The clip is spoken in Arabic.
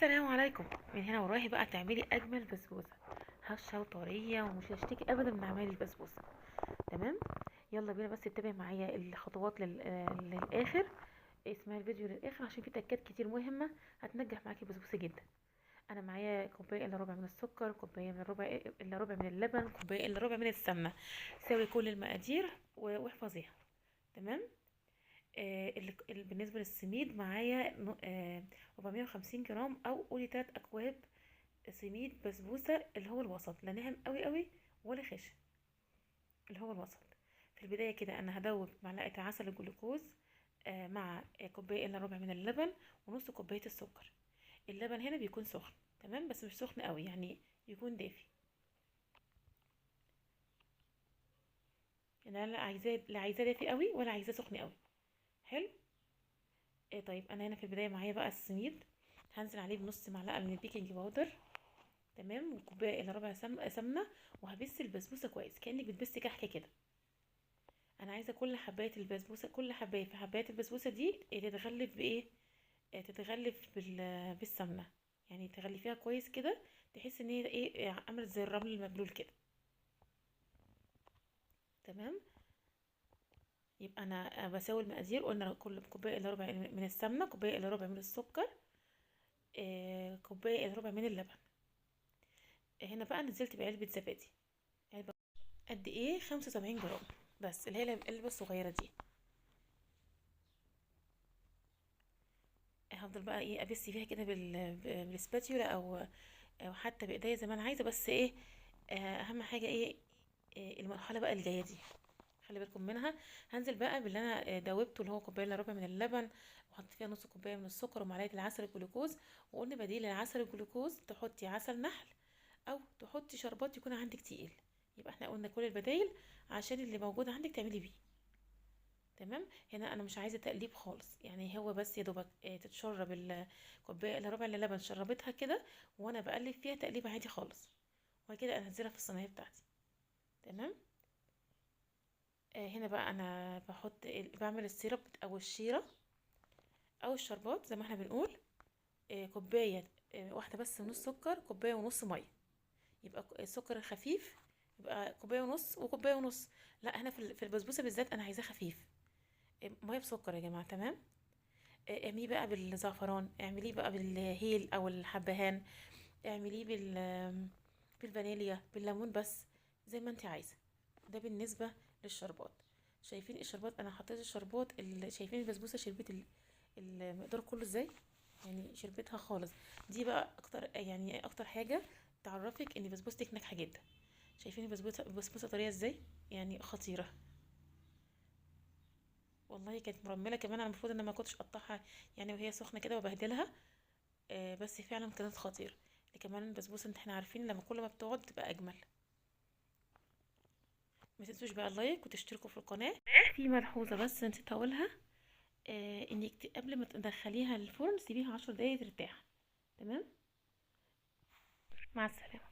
السلام عليكم. من هنا ورايح بقى تعملي اجمل بسبوسه هشه وطريه ومش هتشتكي ابدا من عمايل البسبوسه. تمام. يلا بينا بس اتبعي معايا الخطوات للاخر. اسمعي الفيديو للاخر عشان في تكات كتير مهمه هتنجح معاكي البسبوسه جدا. انا معايا كوبايه الا ربع من السكر، كوبايه من ربع الا ربع من اللبن، كوبايه الا ربع من السمنه. ساوي كل المقادير واحفظيها. تمام. بالنسبه للسميد معايا 450 جرام او قولي 3 اكواب سميد بسبوسه، اللي هو الوسط، لا ناعم قوي قوي ولا خشن، اللي هو الوسط. في البدايه كده انا هدوب معلقه عسل الجلوكوز مع كوبايه الا ربع من اللبن ونص كوبايه السكر. اللبن هنا بيكون سخن، تمام، بس مش سخن قوي، يعني يكون دافي. يعني انا لا عايزاه دافي قوي ولا عايزاه سخن قوي. حلو. طيب انا هنا في البدايه معايا بقى السميد، هنزل عليه بنص معلقه من البيكنج باودر، تمام، وكوبايه الا ربع سمنه، وهبس البسبوسه كويس كانك بتبسي كحك كده. انا عايزه كل حبايه البسبوسه، كل حبايه في حبايات البسبوسه دي تتغلف بايه؟ تتغلف بالسمنه، يعني تغلفيها كويس كده، تحس ان هي ايه، عملت زي الرمل المبلول كده. تمام. يبقى انا بساوي المقادير، قلنا كل كوبايه الا ربع من السمنه، كوبايه الا ربع من السكر، كوبايه الا ربع من اللبن. هنا بقى نزلت بعلبه زبادي، علبه قد ايه، 75 جرام، بس اللي هي العلبه الصغيره دي. هفضل بقى ايه ابس فيها كده بالسباتيولا او حتى بايديا زي ما انا عايزه، بس ايه، اهم حاجه ايه، المرحله بقى الجايه دي خلي بالكم منها. هنزل بقى باللي انا دوبته، اللي هو كوبايه الا ربع من اللبن، وحطيت فيها نص كوبايه من السكر ومعلقه العسل الجلوكوز. وقلنا بديل العسل الجلوكوز تحطي عسل نحل او تحطي شربات يكون عندك تقيل. يبقى احنا قلنا كل البدايل عشان اللي موجود عندك تعملي بيه. تمام. هنا انا مش عايزه تقليب خالص، يعني هو بس يا دوبك تتشرب الكوبايه الا ربع اللبن، شربتها كده وانا بقلب فيها تقليب عادي خالص، وبعد كده انزلها في الصينيه بتاعتي. تمام. هنا بقى انا بعمل السيرب او الشيره او الشربات زي ما احنا بنقول. كوبايه واحده بس من السكر، كوبايه ونص ميه. يبقى السكر الخفيف يبقى كوبايه ونص وكوبايه ونص. لا هنا في البسبوسه بالذات انا عايزاه خفيف. ميه بسكر يا جماعه. تمام. اعمليه بقى بالزعفران، اعمليه بقى بالهيل او الحبهان، اعمليه بالفانيليا، بالليمون، بس زي ما انت عايزه. ده بالنسبه للشربات. شايفين الشربات، انا حطيت الشربات شايفين البسبوسه شربت المقدار كله ازاي، يعني شربتها خالص. دي بقى اكتر، يعني اكتر حاجه تعرفك ان بسبوستك ناجحه جدا. شايفين البسبوسه طريه ازاي، يعني خطيره. والله كانت مرمله كمان، انا المفروض ان ما كنتش اقطعها يعني وهي سخنه كده وبهدلها. بس فعلا كانت خطيره. كمان البسبوسه انت احنا عارفين لما كل ما بتقعد تبقى اجمل. ما تنسوش بقى اللايك وتشتركوا في القناه. في ملحوظه بس نسيت اقولها، انك قبل ما تدخليها الفرن سيبيها 10 دقايق ترتاح. تمام. مع السلامه.